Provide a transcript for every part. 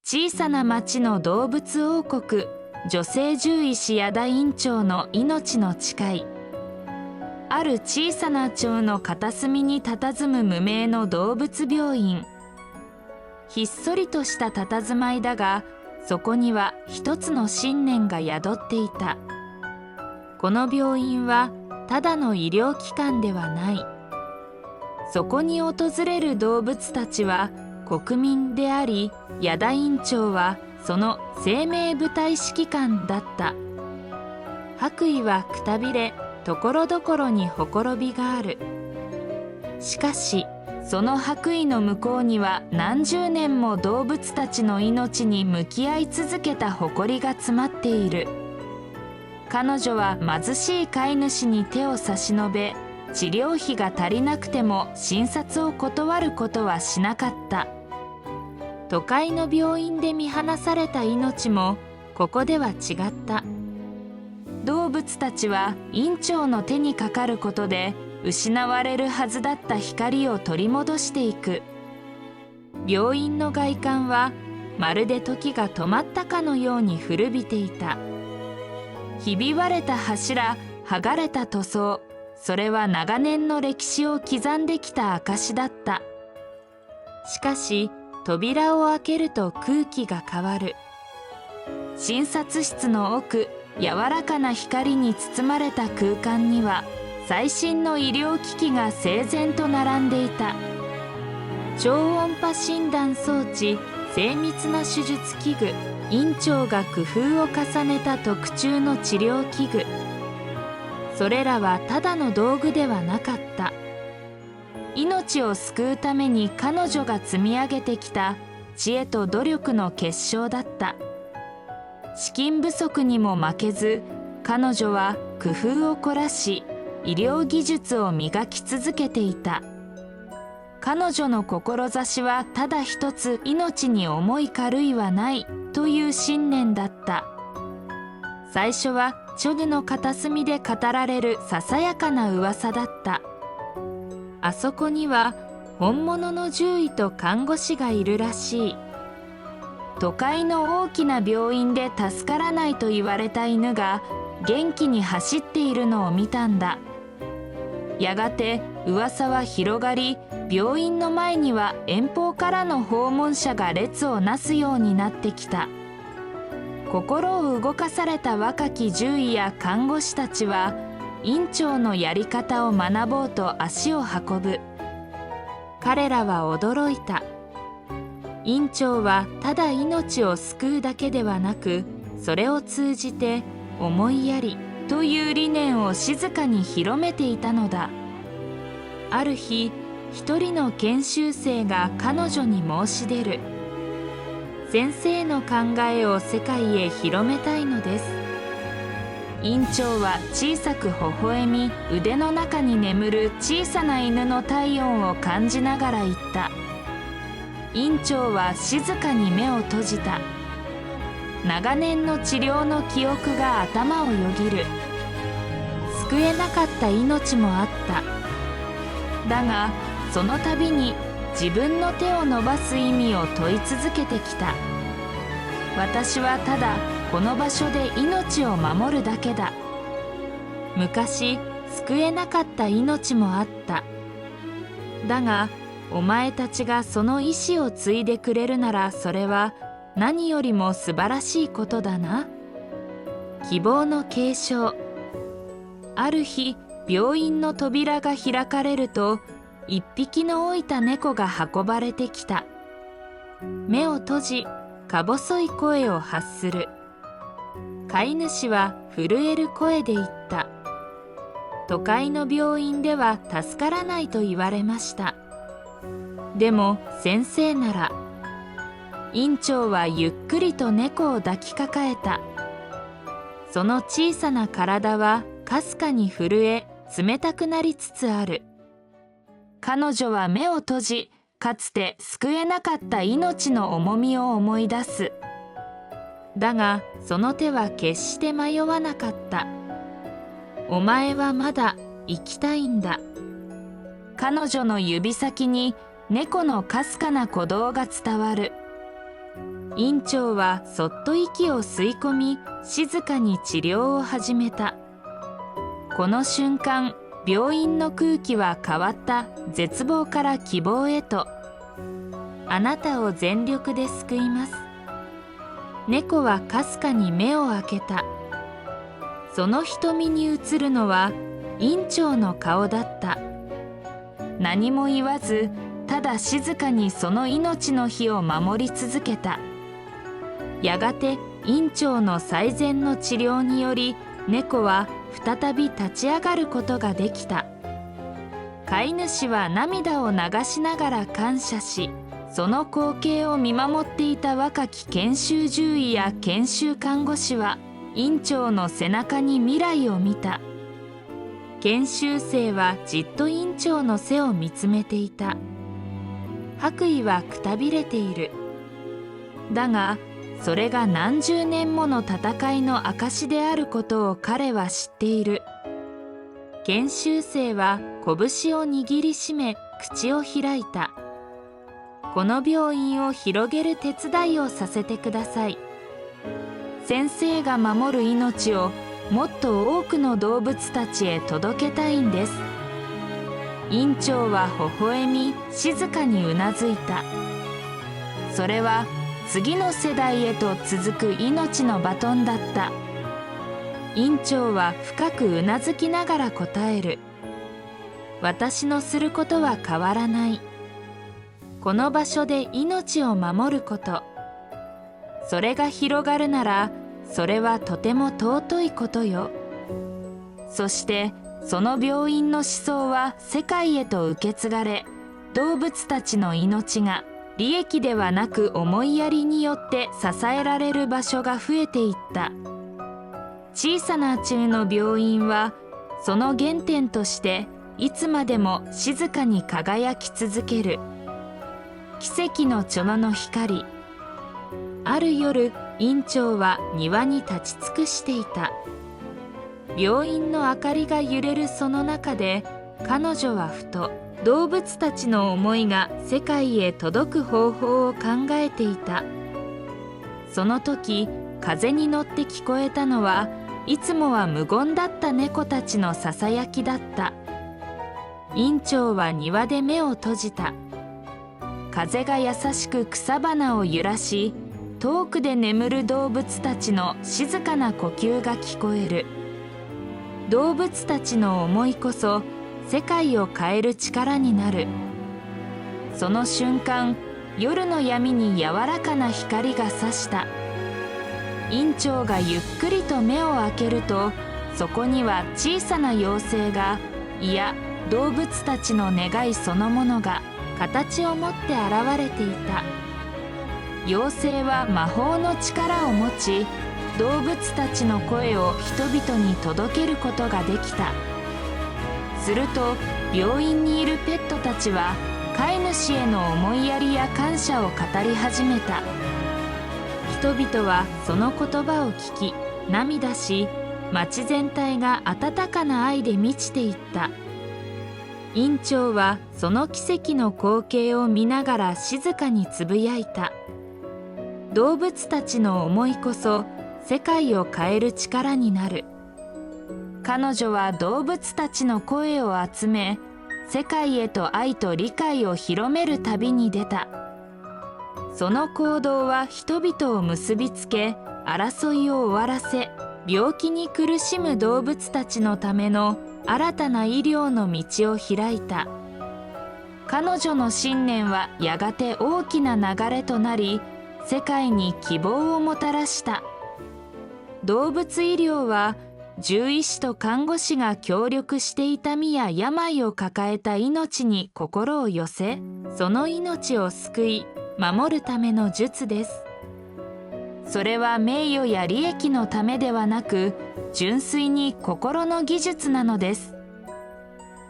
小さな町の動物王国女性獣医師矢田院長の命の誓い。ある小さな町の片隅に佇む無名の動物病院。ひっそりとした佇まいだが、そこには一つの信念が宿っていた。この病院はただの医療機関ではない。そこに訪れる動物たちは国民であり、矢田院長はその生命部隊指揮官だった。白衣はくたびれ、ところどころにほころびがある。しかしその白衣の向こうには何十年も動物たちの命に向き合い続けた誇りが詰まっている。彼女は貧しい飼い主に手を差し伸べ、治療費が足りなくても診察を断ることはしなかった。都会の病院で見放された命もここでは違った。動物たちは院長の手にかかることで失われるはずだった光を取り戻していく。病院の外観はまるで時が止まったかのように古びていた。ひび割れた柱、剥がれた塗装、それは長年の歴史を刻んできた証だった。しかし扉を開けると空気が変わる。診察室の奥、柔らかな光に包まれた空間には最新の医療機器が整然と並んでいた。超音波診断装置、精密な手術器具、院長が工夫を重ねた特注の治療器具。それらはただの道具ではなかった。命を救うために彼女が積み上げてきた知恵と努力の結晶だった。資金不足にも負けず、彼女は工夫を凝らし、医療技術を磨き続けていた。彼女の志はただ一つ、命に重い軽いはないという信念だった。最初はチョグの片隅で語られるささやかな噂だった。あそこには本物の獣医と看護師がいるらしい。都会の大きな病院で助からないと言われた犬が元気に走っているのを見たんだ。やがて噂は広がり、病院の前には遠方からの訪問者が列をなすようになってきた。心を動かされた若き獣医や看護師たちは院長のやり方を学ぼうと足を運ぶ。彼らは驚いた。院長はただ命を救うだけではなく、それを通じて思いやりという理念を静かに広めていたのだ。ある日、一人の研修生が彼女に申し出る。先生の考えを世界へ広めたいのです。院長は小さく微笑み、腕の中に眠る小さな犬の体温を感じながら言った。院長は静かに目を閉じた。長年の治療の記憶が頭をよぎる。救えなかった命もあった。だがその度に自分の手を伸ばす意味を問い続けてきた。私はただこの場所で命を守るだけだ。昔救えなかった命もあった。だがお前たちがその意志を継いでくれるなら、それは何よりも素晴らしいことだな。希望の継承。ある日、病院の扉が開かれると、一匹の老いた猫が運ばれてきた。目を閉じ、か細い声を発する。飼い主は震える声で言った。都会の病院では助からないと言われました。でも先生なら。院長はゆっくりと猫を抱きかかえた。その小さな体はかすかに震え、冷たくなりつつある。彼女は目を閉じ、かつて救えなかった命の重みを思い出す。だがその手は決して迷わなかった。お前はまだ生きたいんだ。彼女の指先に猫のかすかな鼓動が伝わる。院長はそっと息を吸い込み、静かに治療を始めた。この瞬間、病院の空気は変わった。絶望から希望へと。あなたを全力で救います。猫はかすかに目を開けた。その瞳に映るのは院長の顔だった。何も言わず、ただ静かにその命の火を守り続けた。やがて院長の最善の治療により、猫は再び立ち上がることができた。飼い主は涙を流しながら感謝し、その光景を見守っていた若き研修獣医や研修看護師は、院長の背中に未来を見た。研修生はじっと院長の背を見つめていた。白衣はくたびれている。だが、それが何十年もの戦いの証であることを彼は知っている。研修生は拳を握りしめ、口を開いた。この病院を広げる手伝いをさせてください。先生が守る命をもっと多くの動物たちへ届けたいんです。院長は微笑み、静かにうなずいた。それは次の世代へと続く命のバトンだった。院長は深くうなずきながら答える。私のすることは変わらない。この場所で命を守ること。それが広がるなら、それはとても尊いことよ。そしてその病院の思想は世界へと受け継がれ、動物たちの命が利益ではなく思いやりによって支えられる場所が増えていった。小さな中の病院はその原点としていつまでも静かに輝き続ける。奇跡のチョノの光。ある夜、院長は庭に立ち尽くしていた。病院の明かりが揺れるその中で、彼女はふと動物たちの思いが世界へ届く方法を考えていた。その時、風に乗って聞こえたのは、いつもは無言だった猫たちのささやきだった。院長は庭で目を閉じた。風が優しく草花を揺らし、遠くで眠る動物たちの静かな呼吸が聞こえる。動物たちの思いこそ世界を変える力になる。その瞬間、夜の闇に柔らかな光が差した。院長がゆっくりと目を開けると、そこには小さな妖精が、いや動物たちの願いそのものが形を持って現れていた。妖精は魔法の力を持ち、動物たちの声を人々に届けることができた。すると病院にいるペットたちは飼い主への思いやりや感謝を語り始めた。人々はその言葉を聞き涙し、町全体が温かな愛で満ちていった。院長はその奇跡の光景を見ながら静かにつぶやいた。動物たちの思いこそ世界を変える力になる。彼女は動物たちの声を集め、世界へと愛と理解を広める旅に出た。その行動は人々を結びつけ、争いを終わらせ、病気に苦しむ動物たちのための新たな医療の道を開いた。彼女の信念はやがて大きな流れとなり、世界に希望をもたらした。動物医療は獣医師と看護師が協力して痛みや病を抱えた命に心を寄せ、その命を救い守るための術です。それは名誉や利益のためではなく、純粋に心の技術なのです。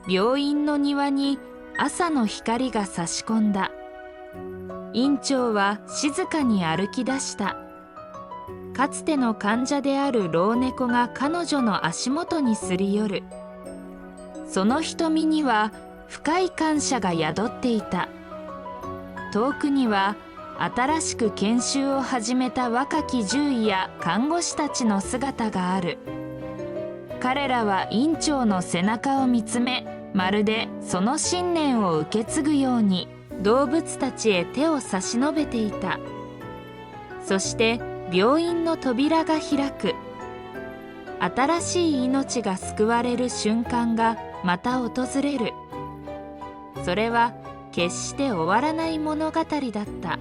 病院の庭に朝の光が差し込んだ。院長は静かに歩き出した。かつての患者である老猫が彼女の足元にすり寄る。その瞳には深い感謝が宿っていた。遠くには新しく研修を始めた若き獣医や看護師たちの姿がある。彼らは院長の背中を見つめ、まるでその信念を受け継ぐように動物たちへ手を差し伸べていた。そして病院の扉が開く。新しい命が救われる瞬間がまた訪れる。それは決して終わらない物語だった。